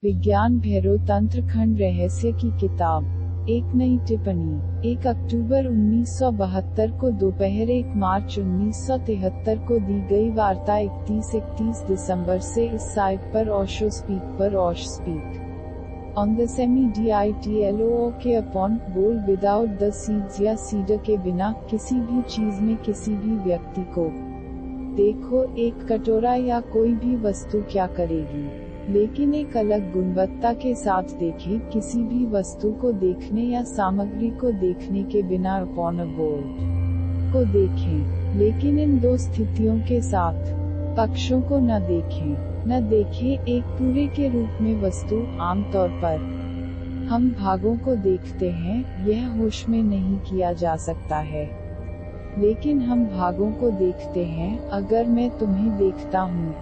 विज्ञान भैरव तंत्र खंड रहस्य की किताब। एक नई टिप्पणी। 1 अक्टूबर 1972 को दोपहर 1 मार्च 1973 को दी गई वार्ता 31 दिसंबर से इस साइट पर Osho speak on the semi-ditlo के अपॉन बोल विदाउट द सीड्स या सीड के बिना किसी भी चीज में किसी भी व्यक्ति को देखो। एक कटोरा या कोई भी वस्तु क्या करेगी, लेकिन एक अलग गुणवत्ता के साथ देखें। किसी भी वस्तु को देखने या सामग्री को देखने के बिना अपॉन अ बोल को देखें, लेकिन इन दो स्थितियों के साथ पक्षों को न देखें। एक पूरे के रूप में वस्तु। आमतौर पर हम भागों को देखते हैं, यह होश में नहीं किया जा सकता है, लेकिन हम भागों को देखते हैं। अगर मैं तुम्हें देखता हूँ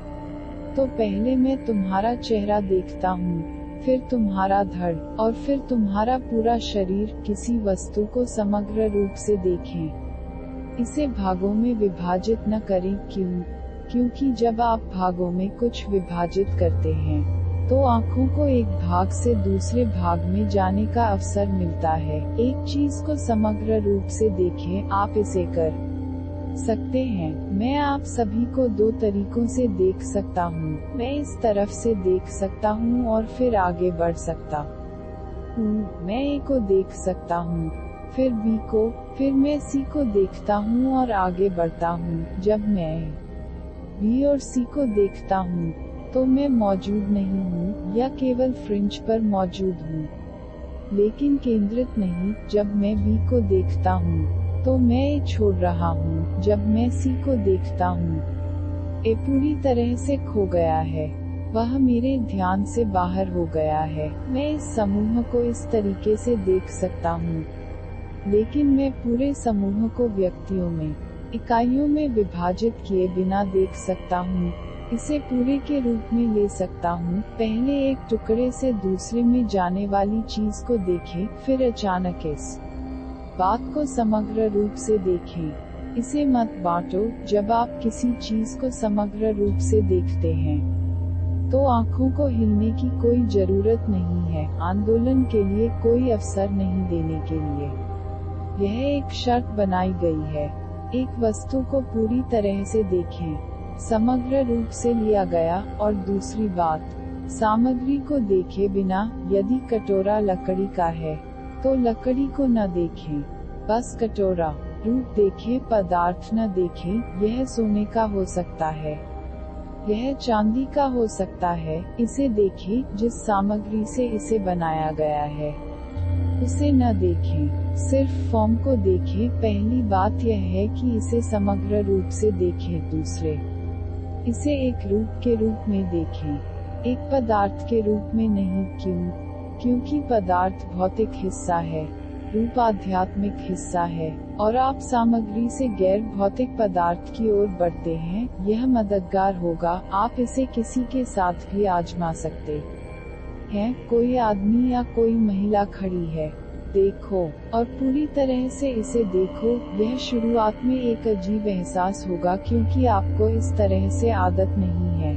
तो पहले मैं तुम्हारा चेहरा देखता हूँ, फिर तुम्हारा धड़, और फिर तुम्हारा पूरा शरीर। किसी वस्तु को समग्र रूप से देखें, इसे भागों में विभाजित न करें। क्योंकि जब आप भागों में कुछ विभाजित करते हैं तो आँखों को एक भाग से दूसरे भाग में जाने का अवसर मिलता है। एक चीज को समग्र रूप से देखें। आप इसे कर सकते हैं। मैं आप सभी को दो तरीकों से देख सकता हूँ। मैं इस तरफ से देख सकता हूँ और फिर आगे बढ़ सकता हूँ। मैं ए को देख सकता हूँ, फिर बी को, फिर मैं सी को देखता हूँ और आगे बढ़ता हूँ। जब मैं बी और सी को देखता हूँ तो मैं मौजूद नहीं हूँ या केवल फ्रिंज पर मौजूद हूँ, लेकिन केंद्रित नहीं। जब मैं बी को देखता हूँ तो मैं ए छोड़ रहा हूँ। जब मैं सी को देखता हूँ, ए पूरी तरह से खो गया है, वह मेरे ध्यान से बाहर हो गया है। मैं इस समूह को इस तरीके से देख सकता हूँ, लेकिन मैं पूरे समूह को व्यक्तियों में, इकाइयों में विभाजित किए बिना देख सकता हूँ। इसे पूरे के रूप में ले सकता हूँ। पहले एक टुकड़े से दूसरे में जाने वाली चीज को देखें, फिर अचानक इस बात को समग्र रूप से देखें। इसे मत बांटो। जब आप किसी चीज को समग्र रूप से देखते हैं तो आँखों को हिलने की कोई जरूरत नहीं है, आंदोलन के लिए कोई अवसर नहीं देने के लिए। यह एक शर्त बनाई गई है। एक वस्तु को पूरी तरह से देखें, समग्र रूप से लिया गया। और दूसरी बात, सामग्री को देखे बिना। यदि कटोरा लकड़ी का है तो लकड़ी को न देखें, बस कटोरा रूप देखें, पदार्थ न देखें। यह सोने का हो सकता है, यह चांदी का हो सकता है। इसे देखें जिस सामग्री से इसे बनाया गया है, उसे न देखें, सिर्फ फॉर्म को देखें। पहली बात यह है कि इसे समग्र रूप से देखें। दूसरे, इसे एक रूप के रूप में देखें, एक पदार्थ के रूप में नहीं। क्योंकि पदार्थ भौतिक हिस्सा है, रूप आध्यात्मिक हिस्सा है, और आप सामग्री से गैर भौतिक पदार्थ की ओर बढ़ते हैं। यह मददगार होगा। आप इसे किसी के साथ भी आजमा सकते हैं। कोई आदमी या कोई महिला खड़ी है, देखो और पूरी तरह से इसे देखो। यह शुरुआत में एक अजीब एहसास होगा क्योंकि आपको इस तरह से आदत नहीं है,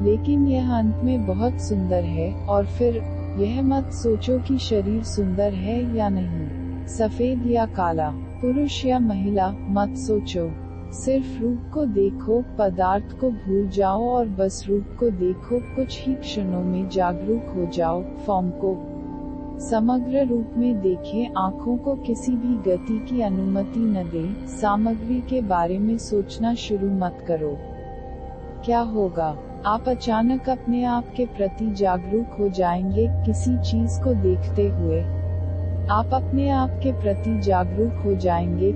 लेकिन यह अंत में बहुत सुंदर है। और फिर यह मत सोचो कि शरीर सुंदर है या नहीं, सफेद या काला, पुरुष या महिला, मत सोचो। सिर्फ रूप को देखो, पदार्थ को भूल जाओ और बस रूप को देखो। कुछ ही क्षणों में जागरूक हो जाओ। फॉर्म को समग्र रूप में देखें। आँखों को किसी भी गति की अनुमति न दें। सामग्री के बारे में सोचना शुरू मत करो। क्या होगा? आप अचानक अपने आप के प्रति जागरूक हो जाएंगे। किसी चीज को देखते हुए आप अपने आप के प्रति जागरूक हो जाएंगे।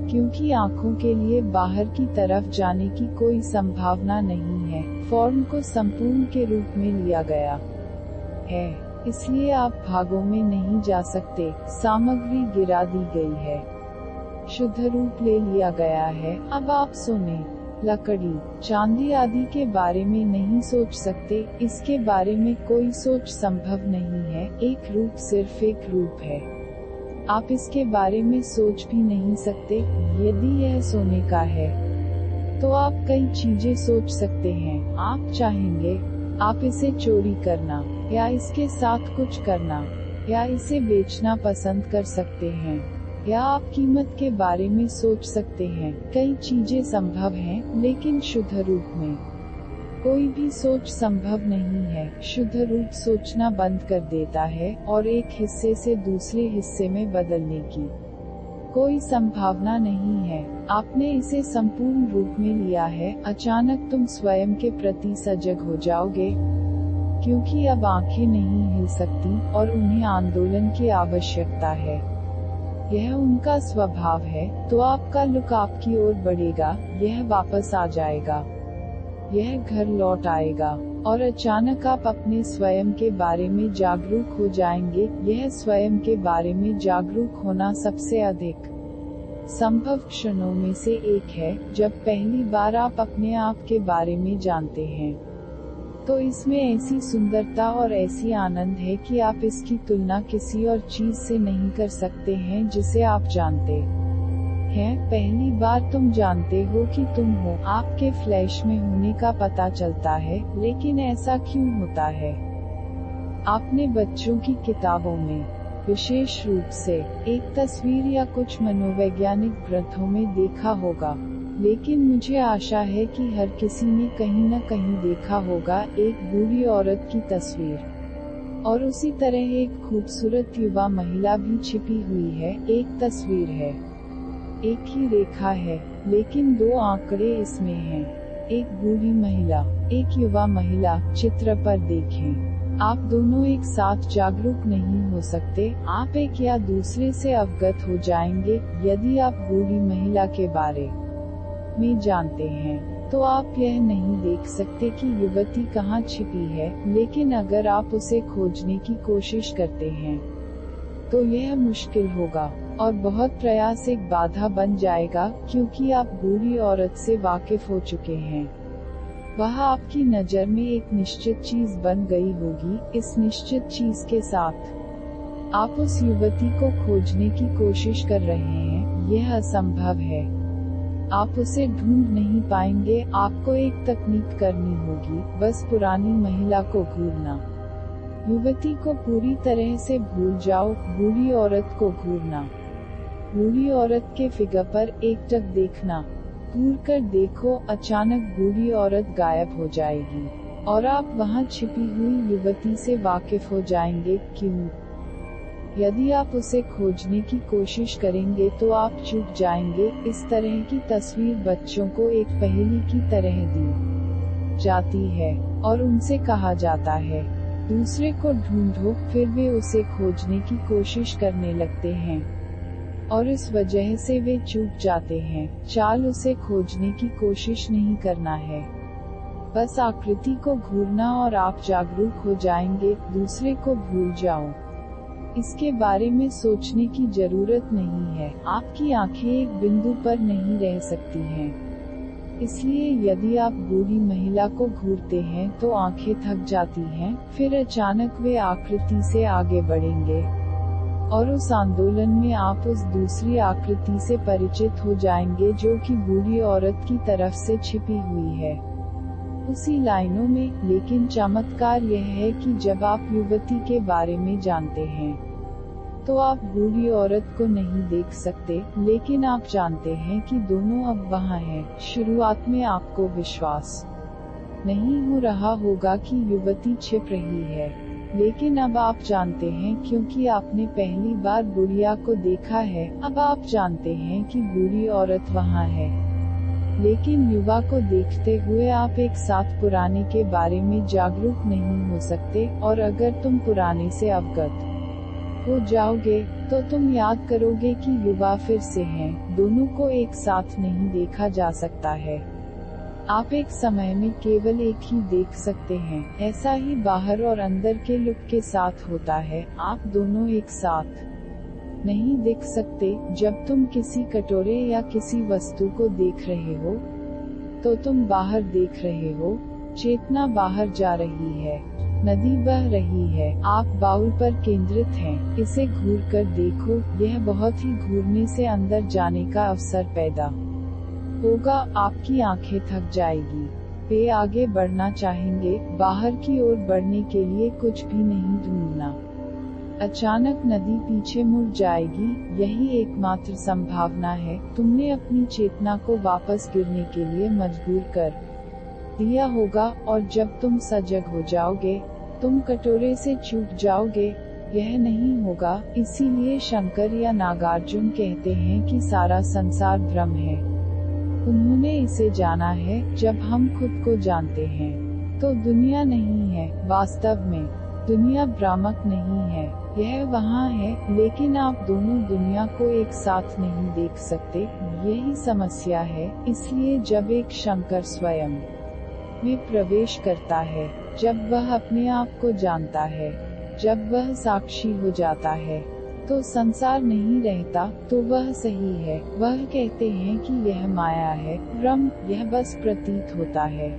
क्योंकि आँखों के लिए बाहर की तरफ जाने की कोई संभावना नहीं है। फॉर्म को संपूर्ण के रूप में लिया गया है, इसलिए आप भागों में नहीं जा सकते। सामग्री गिरा दी गई है, शुद्ध रूप ले लिया गया है। अब आप सोने, लकड़ी, चांदी आदि के बारे में नहीं सोच सकते। इसके बारे में कोई सोच संभव नहीं है। एक रूप सिर्फ एक रूप है, आप इसके बारे में सोच भी नहीं सकते। यदि यह सोने का है तो आप कई चीजें सोच सकते हैं। आप चाहेंगे आप इसे चोरी करना या इसके साथ कुछ करना या इसे बेचना पसंद कर सकते हैं, या आप कीमत के बारे में सोच सकते हैं। कई चीजें संभव हैं, लेकिन शुद्ध रूप में कोई भी सोच संभव नहीं है। शुद्ध रूप सोचना बंद कर देता है और एक हिस्से से दूसरे हिस्से में बदलने की कोई संभावना नहीं है। आपने इसे संपूर्ण रूप में लिया है। अचानक तुम स्वयं के प्रति सजग हो जाओगे, क्योंकि अब आंखें नहीं हिल सकती और उन्हें आंदोलन की आवश्यकता है। यह उनका स्वभाव है, तो आपका लुक आपकी ओर बढ़ेगा, यह वापस आ जाएगा, यह घर लौट आएगा, और अचानक आप अपने स्वयं के बारे में जागरूक हो जाएंगे। यह स्वयं के बारे में जागरूक होना सबसे अधिक संभव क्षणों में से एक है, जब पहली बार आप अपने आप के बारे में जानते हैं। तो इसमें ऐसी सुंदरता और ऐसी आनंद है कि आप इसकी तुलना किसी और चीज से नहीं कर सकते हैं जिसे आप जानते हैं। पहली बार तुम जानते हो कि तुम हो, आपके फ्लैश में होने का पता चलता है। लेकिन ऐसा क्यों होता है? आपने बच्चों की किताबों में, विशेष रूप से, एक तस्वीर या कुछ मनोवैज्ञानिक ग्रंथों में देखा होगा, लेकिन मुझे आशा है कि हर किसी ने कहीं न कहीं देखा होगा एक बूढ़ी औरत की तस्वीर, और उसी तरह एक खूबसूरत युवा महिला भी छिपी हुई है। एक तस्वीर है, एक ही रेखा है, लेकिन दो आंकड़े इसमें हैं। एक बूढ़ी महिला, एक युवा महिला। चित्र पर देखें। आप दोनों एक साथ जागरूक नहीं हो सकते। आप एक या दूसरे से अवगत हो जाएंगे। यदि आप बूढ़ी महिला के बारे में जानते हैं, तो आप यह नहीं देख सकते कि युवती कहाँ छिपी है, लेकिन अगर आप उसे खोजने की कोशिश करते हैं, तो यह मुश्किल होगा और बहुत प्रयास एक बाधा बन जाएगा, क्योंकि आप बूढ़ी औरत से वाकिफ हो चुके हैं। वह आपकी नजर में एक निश्चित चीज बन गई होगी। इस निश्चित चीज के साथ आप उस युवती को खोजने की कोशिश कर रहे हैं। यह असंभव है। आप उसे ढूंढ नहीं पाएंगे। आपको एक तकनीक करनी होगी, बस पुरानी महिला को घूरना। युवती को पूरी तरह से भूल जाओ, बूढ़ी औरत को घूरना। बूढ़ी औरत के फिगर पर एकटक देखना, घूर कर देखो। अचानक बूढ़ी औरत गायब हो जाएगी और आप वहां छिपी हुई युवती से वाकिफ हो जाएंगे। क्यों? यदि आप उसे खोजने की कोशिश करेंगे तो आप चूक जाएंगे। इस तरह की तस्वीर बच्चों को एक पहेली की तरह दी जाती है और उनसे कहा जाता है, दूसरे को ढूंढो। फिर वे उसे खोजने की कोशिश करने लगते हैं और इस वजह से वे चूक जाते हैं। चाल उसे खोजने की कोशिश नहीं करना है, बस आकृति को घूरना और आप जागरूक हो जाएंगे। दूसरे को भूल जाओ, इसके बारे में सोचने की जरूरत नहीं है। आपकी आंखें एक बिंदु पर नहीं रह सकती हैं। इसलिए यदि आप बूढ़ी महिला को घूरते हैं तो आंखें थक जाती हैं। फिर अचानक वे आकृति से आगे बढ़ेंगे और उस आंदोलन में आप उस दूसरी आकृति से परिचित हो जाएंगे जो कि बूढ़ी औरत की तरफ से छिपी हुई है, उसी लाइनों में। लेकिन चमत्कार यह है कि जब आप युवती के बारे में जानते हैं, तो आप बूढ़ी औरत को नहीं देख सकते, लेकिन आप जानते हैं कि दोनों अब वहां हैं। शुरुआत में आपको विश्वास नहीं हो रहा होगा कि युवती छिप रही है, लेकिन अब आप जानते हैं, क्योंकि आपने पहली बार बुढ़िया को देखा है। अब आप जानते हैं कि बूढ़ी औरत वहां है, लेकिन युवा को देखते हुए आप एक साथ पुराने के बारे में जागरूक नहीं हो सकते। और अगर तुम पुराने से अवगत हो जाओगे, तो तुम याद करोगे कि युवा फिर से हैं। दोनों को एक साथ नहीं देखा जा सकता है। आप एक समय में केवल एक ही देख सकते हैं। ऐसा ही बाहर और अंदर के लुक के साथ होता है। आप दोनों एक साथ नहीं देख सकते। जब तुम किसी कटोरे या किसी वस्तु को देख रहे हो, तो तुम बाहर देख रहे हो। चेतना बाहर जा रही है, नदी बह रही है, आप बाउल पर केंद्रित हैं। इसे घूर कर देखो। यह बहुत ही घूरने से अंदर जाने का अवसर पैदा होगा। आपकी आंखें थक जाएगी। वे आगे बढ़ना चाहेंगे, बाहर की ओर बढ़ने के लिए कुछ भी नहीं ढूंढना। अचानक नदी पीछे मुड़ जाएगी, यही एकमात्र संभावना है। तुमने अपनी चेतना को वापस गिरने के लिए मजबूर कर दिया होगा, और जब तुम सजग हो जाओगे, तुम कटोरे से छूट जाओगे। यह नहीं होगा, इसीलिए शंकर या नागार्जुन कहते हैं कि सारा संसार भ्रम है। उन्होंने इसे जाना है। जब हम खुद को जानते हैं, तो दुनिया नहीं है। वास्तव में दुनिया भ्रामक नहीं है, यह वहाँ है, लेकिन आप दोनों दुनिया को एक साथ नहीं देख सकते। यही समस्या है। इसलिए जब एक शंकर स्वयं में प्रवेश करता है, जब वह अपने आप को जानता है, जब वह साक्षी हो जाता है, तो संसार नहीं रहता, तो वह सही है। वह कहते हैं कि यह माया है, भ्रम, यह बस प्रतीत होता है,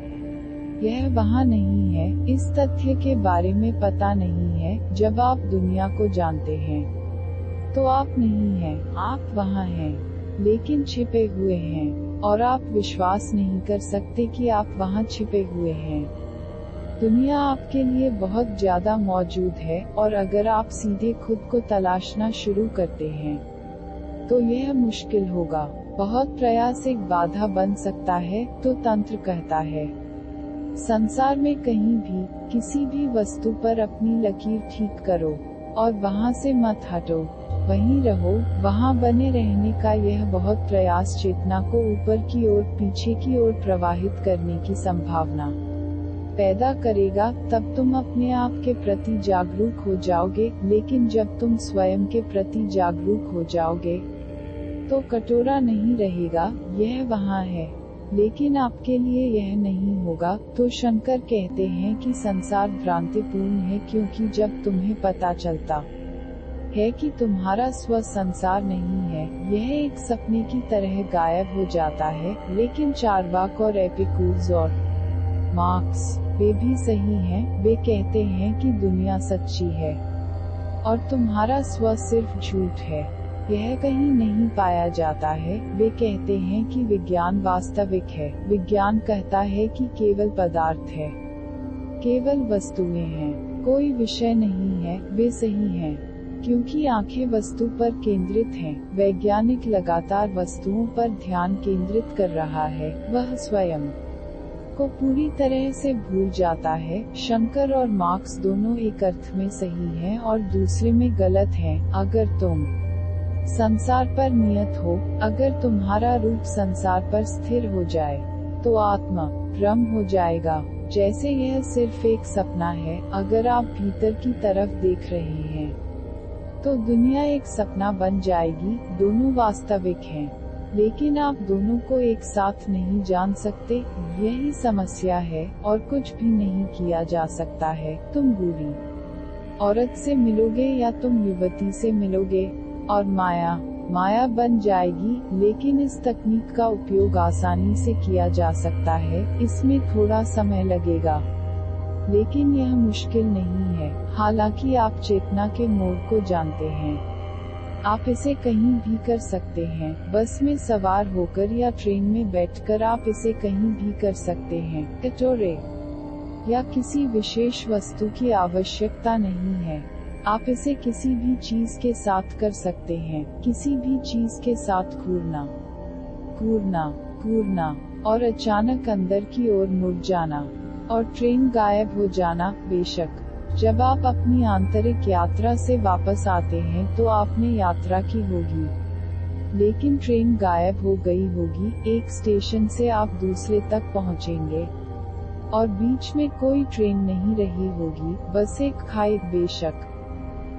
यह वहाँ नहीं है। इस तथ्य के बारे में पता नहीं है। जब आप दुनिया को जानते हैं, तो आप नहीं हैं, आप वहाँ हैं, लेकिन छिपे हुए हैं, और आप विश्वास नहीं कर सकते कि आप वहाँ छिपे हुए हैं। दुनिया आपके लिए बहुत ज्यादा मौजूद है, और अगर आप सीधे खुद को तलाशना शुरू करते हैं, तो यह मुश्किल होगा। बहुत प्रयास एक बाधा बन सकता है। तो तंत्र कहता है, संसार में कहीं भी, किसी भी वस्तु पर अपनी लकीर ठीक करो, और वहाँ से मत हटो, वहीं रहो। वहाँ बने रहने का यह बहुत प्रयास चेतना को ऊपर की ओर, पीछे की ओर प्रवाहित करने की संभावना पैदा करेगा। तब तुम अपने आप के प्रति जागरूक हो जाओगे, लेकिन जब तुम स्वयं के प्रति जागरूक हो जाओगे, तो कटोरा नहीं रहेगा, यह वहाँ है, लेकिन आपके लिए यह नहीं होगा। तो शंकर कहते हैं कि संसार भ्रांतिपूर्ण है, क्योंकि जब तुम्हें पता चलता है कि तुम्हारा स्व संसार नहीं है, यह एक सपने की तरह गायब हो जाता है। लेकिन चार्वाक और एपिकूर्स और मार्क्स, वे भी सही हैं। वे कहते हैं कि दुनिया सच्ची है, और तुम्हारा स्व सिर्फ झूठ है, यह कहीं नहीं पाया जाता है। वे कहते हैं कि विज्ञान वास्तविक है। विज्ञान कहता है कि केवल पदार्थ है, केवल वस्तुएं हैं, कोई विषय नहीं है। वे सही हैं, क्योंकि आंखें वस्तु पर केंद्रित हैं। वैज्ञानिक लगातार वस्तुओं पर ध्यान केंद्रित कर रहा है, वह स्वयं को पूरी तरह से भूल जाता है। शंकर और मार्क्स दोनों एक अर्थ में सही हैं और दूसरे में गलत हैं। अगर तुम संसार पर नियत हो, अगर तुम्हारा रूप संसार पर स्थिर हो जाए, तो आत्मा भ्रम हो जाएगा, जैसे यह सिर्फ एक सपना है। अगर आप भीतर की तरफ देख रहे हैं, तो दुनिया एक सपना बन जाएगी। दोनों वास्तविक हैं, लेकिन आप दोनों को एक साथ नहीं जान सकते। यही समस्या है, और कुछ भी नहीं किया जा सकता है। तुम बुरी औरत से मिलोगे या तुम युवती से मिलोगे, और माया बन जाएगी। लेकिन इस तकनीक का उपयोग आसानी से किया जा सकता है। इसमें थोड़ा समय लगेगा, लेकिन यह मुश्किल नहीं है। हालांकि आप चेतना के मोड़ को जानते हैं, आप इसे कहीं भी कर सकते हैं। बस में सवार होकर या ट्रेन में बैठकर आप इसे कहीं भी कर सकते हैं। कटोरे या किसी विशेष वस्तु की आवश्यकता नहीं है। आप इसे किसी भी चीज के साथ कर सकते हैं। किसी भी चीज के साथ घूरना और अचानक अंदर की ओर मुड़ जाना और ट्रेन गायब हो जाना। बेशक जब आप अपनी आंतरिक यात्रा से वापस आते हैं तो आपने यात्रा की होगी, लेकिन ट्रेन गायब हो गई होगी। एक स्टेशन से आप दूसरे तक पहुंचेंगे और बीच में कोई ट्रेन नहीं रही होगी, बस एक खाई। बेशक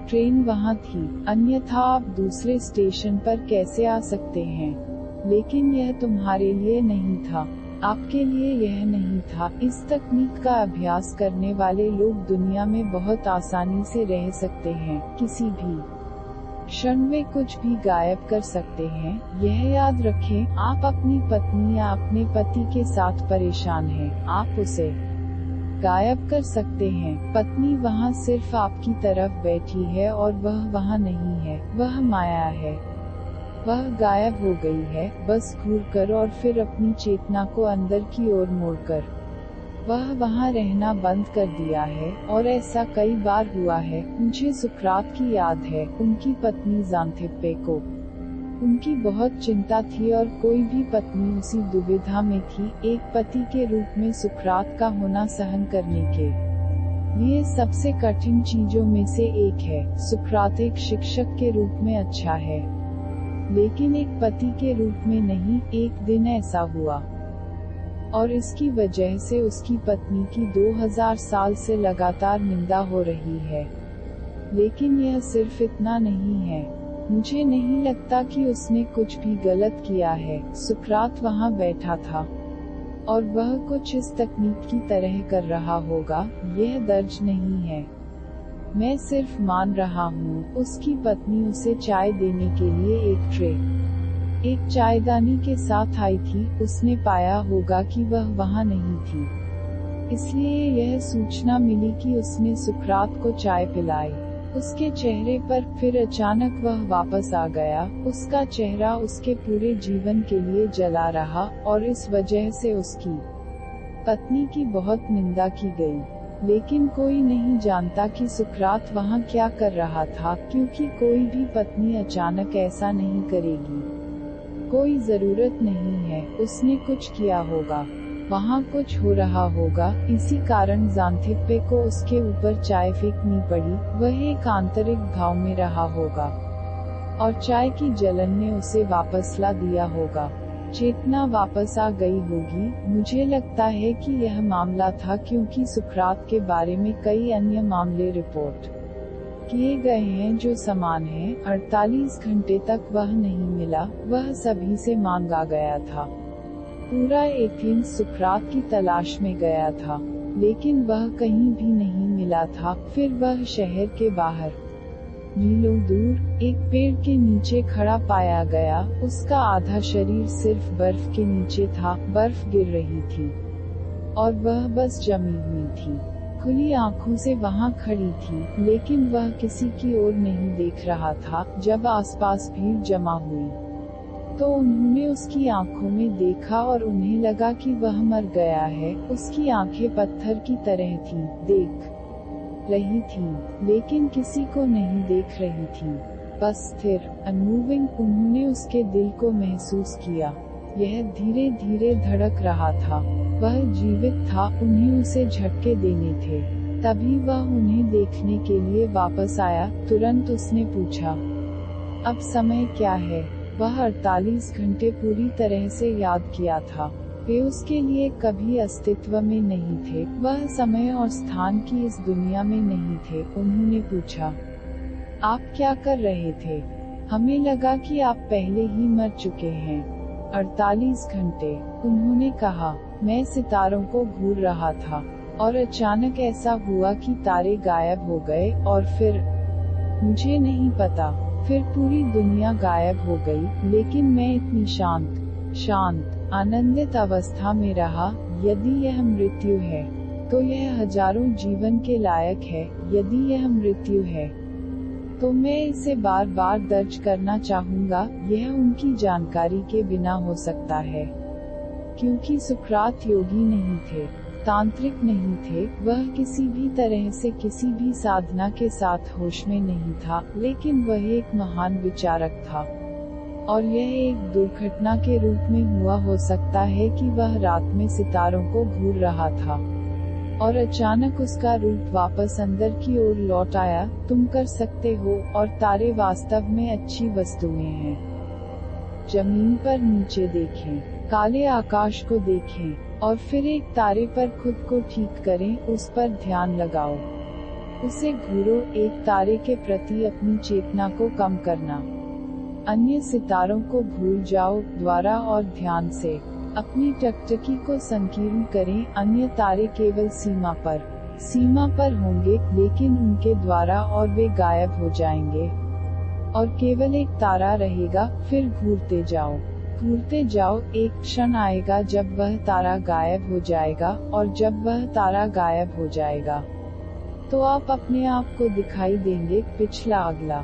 ट्रेन वहाँ थी, अन्यथा आप दूसरे स्टेशन पर कैसे आ सकते हैं? लेकिन यह तुम्हारे लिए नहीं था, आपके लिए यह नहीं था। इस तकनीक का अभ्यास करने वाले लोग दुनिया में बहुत आसानी से रह सकते हैं। किसी भी क्षण में कुछ भी गायब कर सकते हैं। यह याद रखें, आप अपनी पत्नी या अपने पति के साथ परेशान हैं, आप उसे गायब कर सकते हैं। पत्नी वहाँ सिर्फ आपकी तरफ बैठी है और वह वहाँ नहीं है, वह माया है, वह गायब हो गई है, बस घूरकर और फिर अपनी चेतना को अंदर की ओर मोड़कर। वह वहाँ रहना बंद कर दिया है, और ऐसा कई बार हुआ है। मुझे सुकरात की याद है, उनकी पत्नी ज़ांथिप्पे को उनकी बहुत चिंता थी, और कोई भी पत्नी उसी दुविधा में थी, एक पति के रूप में सुकरात का होना सहन करने के लिए सबसे कठिन चीजों में से एक है। सुकरात एक शिक्षक के रूप में अच्छा है, लेकिन एक पति के रूप में नहीं। एक दिन ऐसा हुआ, और इसकी वजह से उसकी पत्नी की 2000 साल से लगातार निंदा हो रही है। लेकिन यह सिर्फ इतना नहीं है। मुझे नहीं लगता कि उसने कुछ भी गलत किया है। सुकरात वहाँ बैठा था, और वह कुछ इस तकनीक की तरह कर रहा होगा, यह दर्ज नहीं है। मैं सिर्फ मान रहा हूँ। उसकी पत्नी उसे चाय देने के लिए एक ट्रे, एक चायदानी के साथ आई थी। उसने पाया होगा कि वह वहाँ नहीं थी, इसलिए यह सूचना मिली कि उसने सुकरात को चाय पिलाई। उसके चेहरे पर फिर अचानक वह वापस आ गया। उसका चेहरा उसके पूरे जीवन के लिए जला रहा, और इस वजह से उसकी पत्नी की बहुत निंदा की गई। लेकिन कोई नहीं जानता कि सुकरात वहाँ क्या कर रहा था, क्योंकि कोई भी पत्नी अचानक ऐसा नहीं करेगी। कोई जरूरत नहीं है, उसने कुछ किया होगा, वहाँ कुछ हो रहा होगा। इसी कारण ज़ांथिप्पे को उसके ऊपर चाय फेंकनी पड़ी। वह एक आंतरिक भाव में रहा होगा, और चाय की जलन ने उसे वापस ला दिया होगा। चेतना वापस आ गई होगी। मुझे लगता है कि यह मामला था, क्योंकि सुकरात के बारे में कई अन्य मामले रिपोर्ट किए गए हैं जो समान हैं। 48 घंटे तक वह नहीं मिला। वह सभी से मांगा गया था। पूरा एथेंस सुकरात की तलाश में गया था, लेकिन वह कहीं भी नहीं मिला था। फिर वह शहर के बाहर मीलों दूर एक पेड़ के नीचे खड़ा पाया गया। उसका आधा शरीर सिर्फ बर्फ के नीचे था। बर्फ गिर रही थी, और वह बस जमी हुई थी। खुली आंखों से वहां खड़ी थी, लेकिन वह किसी की ओर नहीं देख रहा था। जब आसपास भीड़ जमा हुई, तो उन्होंने उसकी आंखों में देखा, और उन्हें लगा कि वह मर गया है। उसकी आंखें पत्थर की तरह थीं, देख रही थीं, लेकिन किसी को नहीं देख रही थीं, बस स्थिर, अनमूविंग। उन्होंने उसके दिल को महसूस किया। यह धीरे धीरे धड़क रहा था। वह जीवित था। उन्हें उसे झटके देने थे। तभी वह उन्हें देखने के लिए वापस आया। तुरंत उसने पूछा, अब समय क्या है? वह 48 घंटे पूरी तरह से याद किया था। वे उसके लिए कभी अस्तित्व में नहीं थे। वह समय और स्थान की इस दुनिया में नहीं थे। उन्होंने पूछा, आप क्या कर रहे थे? हमें लगा कि आप पहले ही मर चुके हैं। 48 घंटे, उन्होंने कहा। मैं सितारों को घूर रहा था, और अचानक ऐसा हुआ कि तारे गायब हो गए, और फिर मुझे नहीं पता, फिर पूरी दुनिया गायब हो गई। लेकिन मैं इतनी शांत, आनंदित अवस्था में रहा। यदि यह मृत्यु है, तो यह हजारों जीवन के लायक है। यदि यह मृत्यु है, तो मैं इसे बार बार दर्ज करना चाहूंगा। यह उनकी जानकारी के बिना हो सकता है, क्योंकि सुकरात योगी नहीं थे, तांत्रिक नहीं थे। वह किसी भी तरह से किसी भी साधना के साथ होश में नहीं था, लेकिन वह एक महान विचारक था। और यह एक दुर्घटना के रूप में हुआ हो सकता है कि वह रात में सितारों को घूर रहा था, और अचानक उसका रूप वापस अंदर की ओर लौट आया। तुम कर सकते हो, और तारे वास्तव में अच्छी वस्तुएं हैं। जमीन पर नीचे देखें, काले आकाश को देखें, और फिर एक तारे पर खुद को ठीक करें, उस पर ध्यान लगाओ, उसे घूरो। एक तारे के प्रति अपनी चेतना को कम करना। अन्य सितारों को भूल जाओ। द्वारा और ध्यान से अपनी टकटकी को संकीर्ण करें। अन्य तारे केवल सीमा पर होंगे, लेकिन उनके द्वारा और वे गायब हो जाएंगे, और केवल एक तारा रहेगा। फिर घूरते जाओ। एक क्षण आएगा जब वह तारा गायब हो जाएगा, और जब वह तारा गायब हो जाएगा, तो आप अपने आप को दिखाई देंगे। पिछला, अगला।